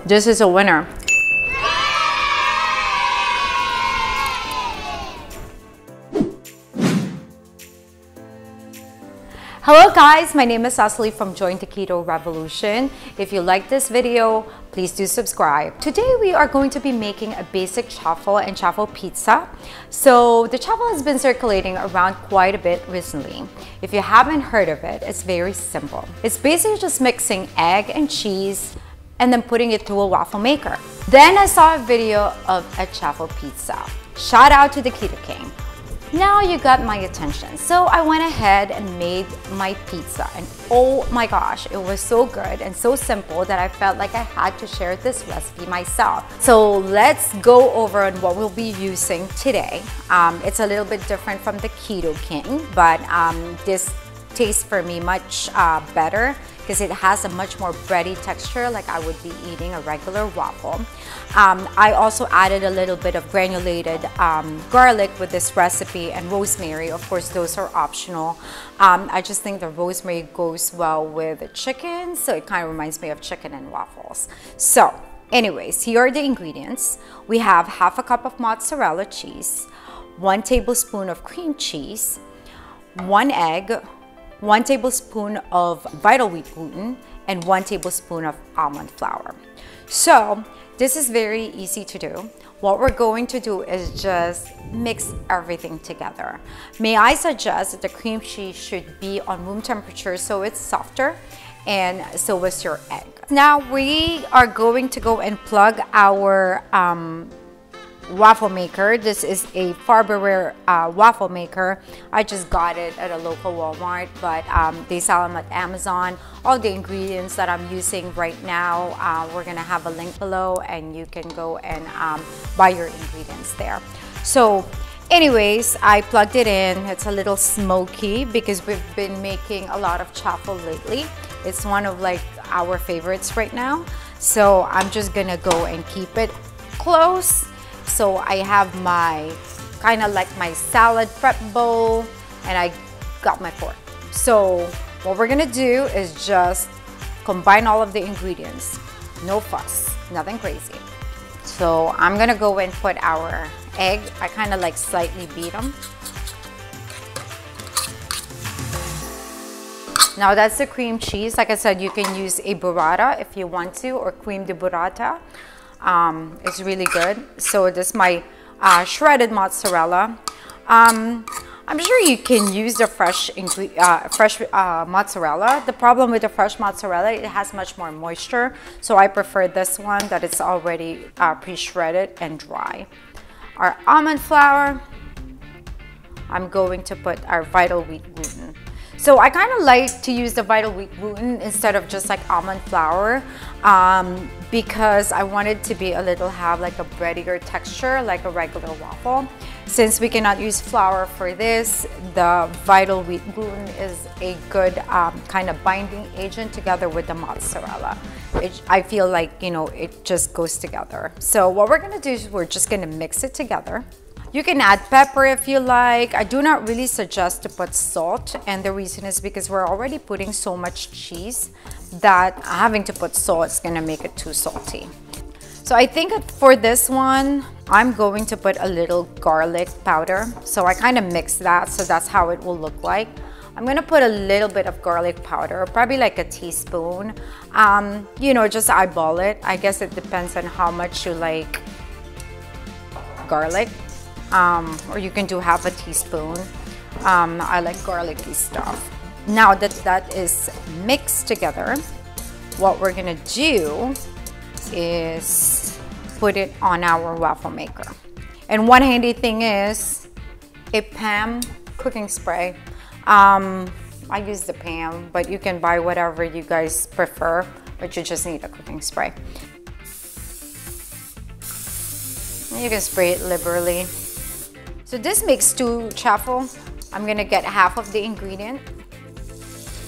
This is a winner. Hello guys, my name is Cecily from Join the Keto Revolution. If you like this video, please do subscribe. Today we are going to be making a basic chaffle and chaffle pizza. So the chaffle has been circulating around quite a bit recently. If you haven't heard of it, it's very simple. It's basically just mixing egg and cheese and then putting it through a waffle maker. Then I saw a video of a chaffle pizza. Shout out to the Keto King. Now you got my attention. So I went ahead and made my pizza, and oh my gosh, it was so good and so simple that I felt like I had to share this recipe myself. So let's go over on what we'll be using today. It's a little bit different from the Keto King, but this tastes for me much better because it has a much more bready texture, like I would be eating a regular waffle. I also added a little bit of granulated garlic with this recipe, and rosemary. Of course, those are optional. I just think the rosemary goes well with the chicken, so it kind of reminds me of chicken and waffles. So anyways, here are the ingredients. We have half a cup of mozzarella cheese, 1 tablespoon of cream cheese, 1 egg, 1 tablespoon of vital wheat gluten, and 1 tablespoon of almond flour. So this is very easy to do. What we're going to do is just mix everything together. May I suggest that the cream cheese should be on room temperature so it's softer, and so is your egg. Now we are going to go and plug our waffle maker. This is a Farberware waffle maker. I just got it at a local Walmart, but they sell them at Amazon. All the ingredients that I'm using right now, we're gonna have a link below, and you can go and buy your ingredients there. So anyways, I plugged it in. It's a little smoky because we've been making a lot of chaffle lately. It's one of like our favorites right now. So I'm just gonna go and keep it close. So I have my kind of like my salad prep bowl, and I got my fork. So what we're gonna do is just combine all of the ingredients. No fuss, nothing crazy. So I'm gonna go and put our egg. I kind of like slightly beat them. Now that's the cream cheese. Like I said, you can use a burrata if you want to, or cream de burrata. It's really good. So this is my shredded mozzarella. I'm sure you can use the fresh mozzarella. The problem with the fresh mozzarella, it has much more moisture. So I prefer this one that it's already pre-shredded and dry. Our almond flour. I'm going to put our vital wheat gluten. So I kind of like to use the vital wheat gluten instead of just like almond flour, because I want it to be have like a breadier texture, like a regular waffle. Since we cannot use flour for this, the vital wheat gluten is a good kind of binding agent together with the mozzarella. I feel like, you know, it just goes together. So what we're gonna do is we're just gonna mix it together. You can add pepper if you like. I do not really suggest to put salt, and the reason is because we're already putting so much cheese that having to put salt is gonna make it too salty. So I think for this one, I'm going to put a little garlic powder. So I kind of mix that, so that's how it will look like. I'm gonna put a little bit of garlic powder, probably like a teaspoon. You know, just eyeball it. I guess it depends on how much you like garlic. Or you can do half a teaspoon. I like garlicky stuff. Now that that is mixed together, what we're gonna do is put it on our waffle maker. And one handy thing is a PAM cooking spray. I use the PAM, but you can buy whatever you guys prefer, but you just need a cooking spray. You can spray it liberally. So this makes 2 chaffle. I'm gonna get half of the ingredient,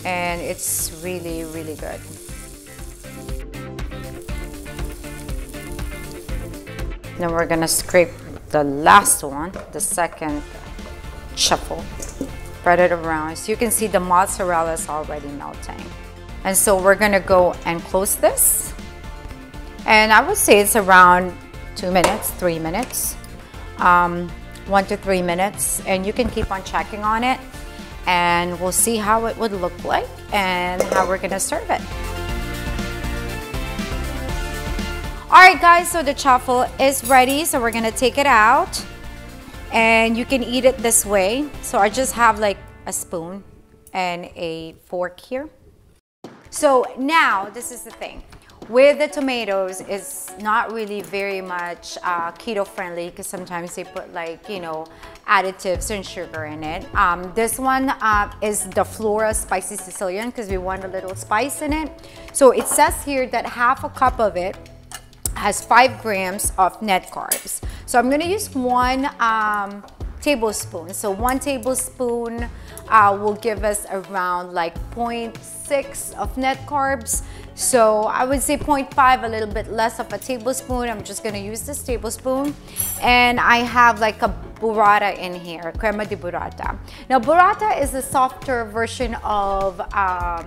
and it's really, really good. Then we're gonna scrape the last one, the second chaffle. Spread it around. So you can see the mozzarella is already melting. And so we're gonna go and close this. And I would say it's around 2 minutes, 3 minutes, 1 to 3 minutes. And you can keep on checking on it. And we'll see how it would look like and how we're gonna serve it. All right, guys, so the chaffle is ready. So we're gonna take it out and you can eat it this way. So I just have like a spoon and a fork here. So now this is the thing. With the tomatoes, it's not really very much keto friendly because sometimes they put like, you know, additives and sugar in it. This one is the Flora Spicy Sicilian because we want a little spice in it. So it says here that half a cup of it has 5 grams of net carbs. So I'm gonna use 1 tablespoon. So 1 tablespoon will give us around like 0.6 of net carbs. So I would say 0.5, a little bit less of a tablespoon. I'm just gonna use this tablespoon. And I have like a burrata in here, crema di burrata. Now burrata is a softer version of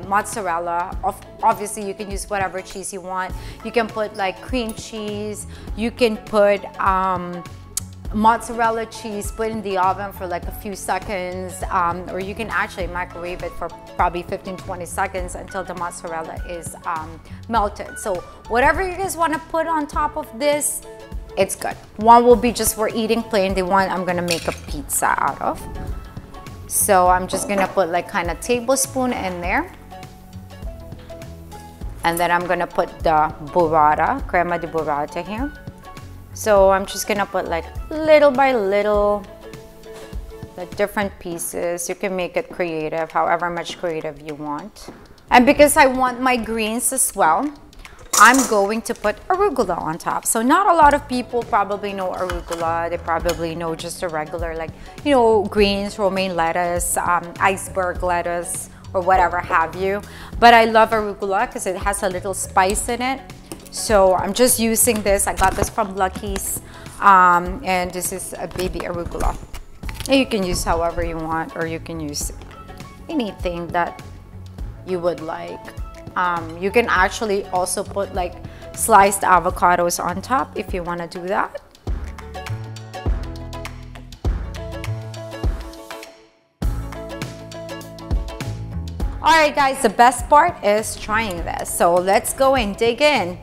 mozzarella. Obviously you can use whatever cheese you want. You can put like cream cheese, you can put mozzarella cheese, put in the oven for like a few seconds, or you can actually microwave it for probably 15-20 seconds until the mozzarella is melted. So whatever you guys want to put on top of this, it's good. One will be just for eating plain. The one I'm gonna make a pizza out of. So I'm just gonna put like kind of tablespoon in there. And then I'm gonna put the burrata, crema di burrata here. So I'm just gonna put like little by little, the different pieces. You can make it creative, however much creative you want. And because I want my greens as well, I'm going to put arugula on top. So not a lot of people probably know arugula. They probably know just a regular, like, you know, greens, romaine lettuce, iceberg lettuce, or whatever have you. But I love arugula because it has a little spice in it. So I'm just using this. I got this from Lucky's, and this is a baby arugula. And you can use however you want, or you can use anything that you would like. You can actually also put like sliced avocados on top if you want to do that. All right, guys, the best part is trying this. So let's go and dig in.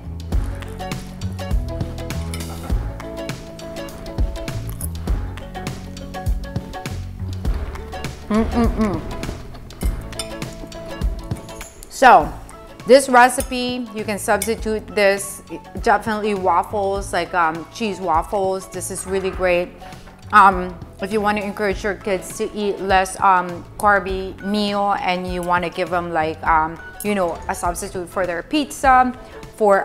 So this recipe, you can substitute this, definitely waffles, like cheese waffles. This is really great. If you want to encourage your kids to eat less carby meal and you want to give them like, you know, a substitute for their pizza, for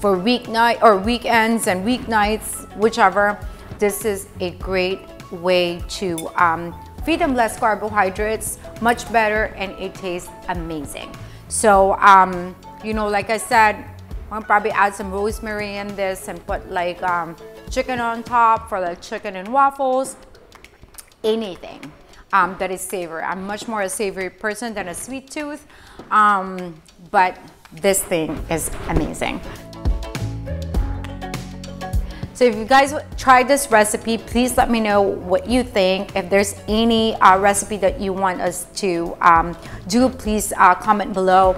weeknight or weekends and weeknights, whichever, this is a great way to feed them less carbohydrates, much better, and it tastes amazing. So, you know, like I said, I'll probably add some rosemary in this and put like chicken on top for like chicken and waffles, anything that is savory. I'm much more a savory person than a sweet tooth, but this thing is amazing. So if you guys tried this recipe, please let me know what you think. If there's any recipe that you want us to do, please comment below.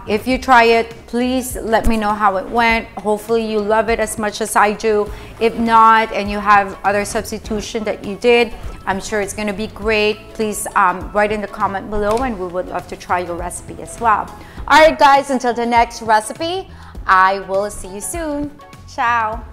If you try it, please let me know how it went. Hopefully you love it as much as I do. If not, and you have other substitution that you did, I'm sure it's gonna be great. Please write in the comment below and we would love to try your recipe as well. All right, guys, until the next recipe, I will see you soon. Ciao.